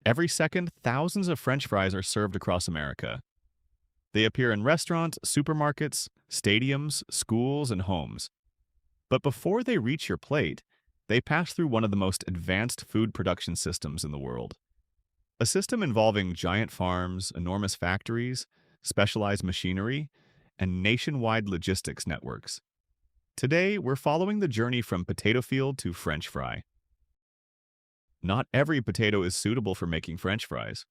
Every second, thousands of French fries are served across America. They appear in restaurants, supermarkets, stadiums, schools, and homes. But before they reach your plate, they pass through one of the most advanced food production systems in the world. A system involving giant farms, enormous factories, specialized machinery, and nationwide logistics networks. Today, we're following the journey from potato field to French fry. Not every potato is suitable for making French fries.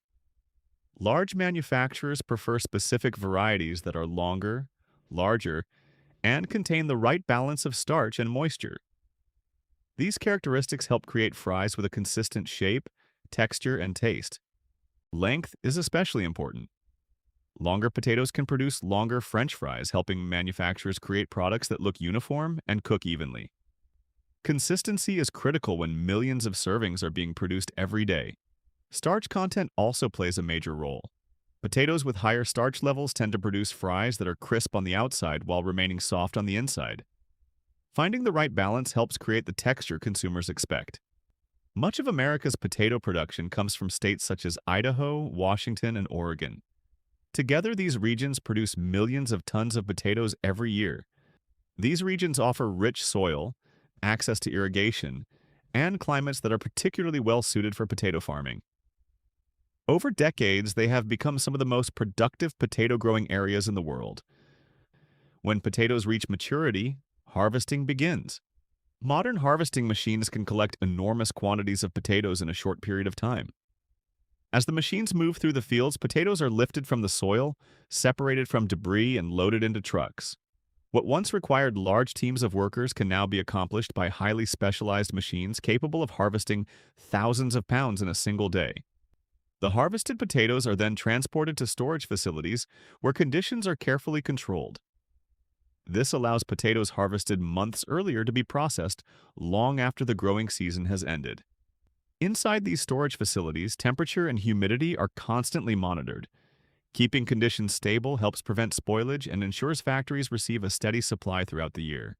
Large manufacturers prefer specific varieties that are longer, larger, and contain the right balance of starch and moisture. These characteristics help create fries with a consistent shape, texture, and taste. Length is especially important. Longer potatoes can produce longer French fries, helping manufacturers create products that look uniform and cook evenly. Consistency is critical when millions of servings are being produced every day. Starch content also plays a major role. Potatoes with higher starch levels tend to produce fries that are crisp on the outside while remaining soft on the inside. Finding the right balance helps create the texture consumers expect. Much of America's potato production comes from states such as Idaho, Washington, and Oregon. Together, these regions produce millions of tons of potatoes every year. These regions offer rich soil, access to irrigation, and climates that are particularly well suited for potato farming. Over decades, they have become some of the most productive potato growing areas in the world. When potatoes reach maturity, harvesting begins. Modern harvesting machines can collect enormous quantities of potatoes in a short period of time. As the machines move through the fields, potatoes are lifted from the soil, separated from debris, and loaded into trucks. What once required large teams of workers can now be accomplished by highly specialized machines capable of harvesting thousands of pounds in a single day. The harvested potatoes are then transported to storage facilities where conditions are carefully controlled. This allows potatoes harvested months earlier to be processed long after the growing season has ended. Inside these storage facilities, temperature and humidity are constantly monitored. Keeping conditions stable helps prevent spoilage and ensures factories receive a steady supply throughout the year.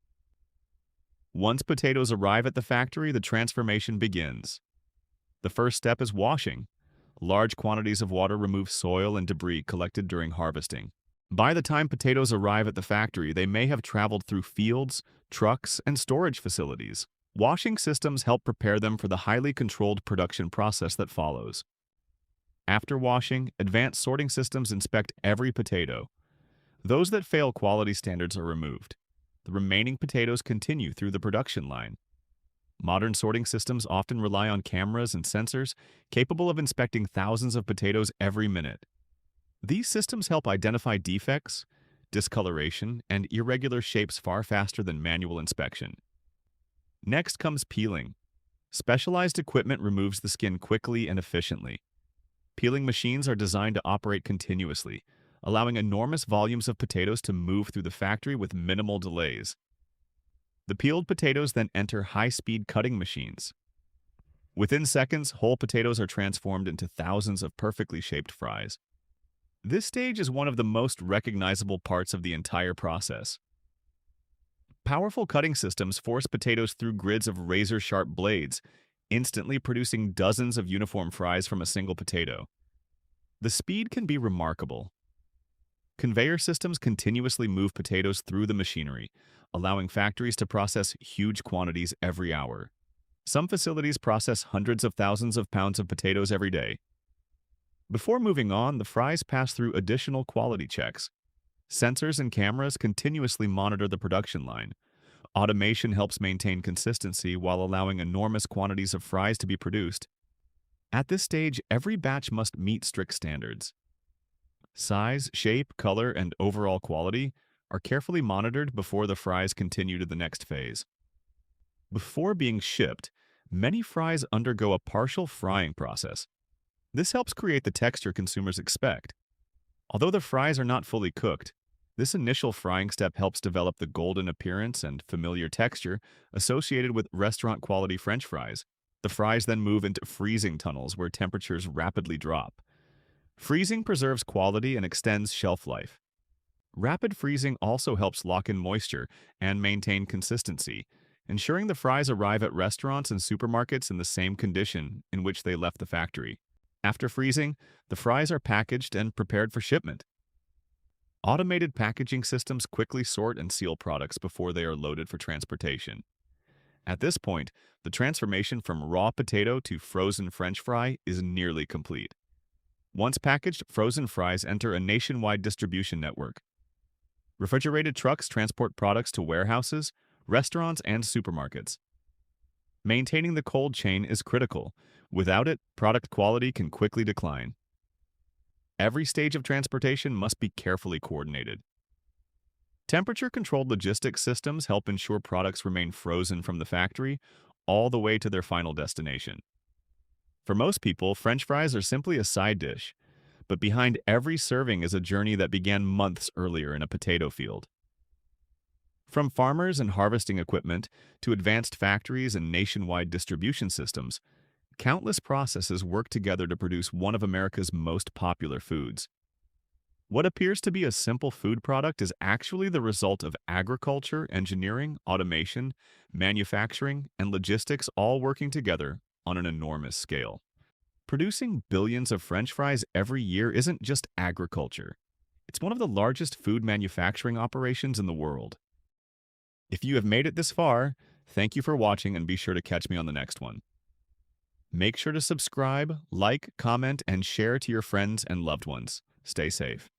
Once potatoes arrive at the factory, the transformation begins. The first step is washing. Large quantities of water remove soil and debris collected during harvesting. By the time potatoes arrive at the factory, they may have traveled through fields, trucks, and storage facilities. Washing systems help prepare them for the highly controlled production process that follows. After washing, advanced sorting systems inspect every potato. Those that fail quality standards are removed. The remaining potatoes continue through the production line. Modern sorting systems often rely on cameras and sensors capable of inspecting thousands of potatoes every minute. These systems help identify defects, discoloration, and irregular shapes far faster than manual inspection. Next comes peeling. Specialized equipment removes the skin quickly and efficiently. Peeling machines are designed to operate continuously, allowing enormous volumes of potatoes to move through the factory with minimal delays. The peeled potatoes then enter high-speed cutting machines. Within seconds, whole potatoes are transformed into thousands of perfectly shaped fries. This stage is one of the most recognizable parts of the entire process. Powerful cutting systems force potatoes through grids of razor-sharp blades, instantly producing dozens of uniform fries from a single potato. The speed can be remarkable. Conveyor systems continuously move potatoes through the machinery, allowing factories to process huge quantities every hour. Some facilities process hundreds of thousands of pounds of potatoes every day. Before moving on, the fries pass through additional quality checks. Sensors and cameras continuously monitor the production line. Automation helps maintain consistency while allowing enormous quantities of fries to be produced. At this stage, every batch must meet strict standards. Size, shape, color, and overall quality are carefully monitored before the fries continue to the next phase. Before being shipped, many fries undergo a partial frying process. This helps create the texture consumers expect. Although the fries are not fully cooked, this initial frying step helps develop the golden appearance and familiar texture associated with restaurant-quality French fries. The fries then move into freezing tunnels where temperatures rapidly drop. Freezing preserves quality and extends shelf life. Rapid freezing also helps lock in moisture and maintain consistency, ensuring the fries arrive at restaurants and supermarkets in the same condition in which they left the factory. After freezing, the fries are packaged and prepared for shipment. Automated packaging systems quickly sort and seal products before they are loaded for transportation. At this point, the transformation from raw potato to frozen French fry is nearly complete. Once packaged, frozen fries enter a nationwide distribution network. Refrigerated trucks transport products to warehouses, restaurants, and supermarkets. Maintaining the cold chain is critical. Without it, product quality can quickly decline. Every stage of transportation must be carefully coordinated. Temperature-controlled logistics systems help ensure products remain frozen from the factory all the way to their final destination. For most people, French fries are simply a side dish, but behind every serving is a journey that began months earlier in a potato field. From farmers and harvesting equipment to advanced factories and nationwide distribution systems, countless processes work together to produce one of America's most popular foods. What appears to be a simple food product is actually the result of agriculture, engineering, automation, manufacturing, and logistics all working together on an enormous scale. Producing billions of French fries every year isn't just agriculture. It's one of the largest food manufacturing operations in the world. If you have made it this far, thank you for watching and be sure to catch me on the next one. Make sure to subscribe, like, comment, and share to your friends and loved ones. Stay safe.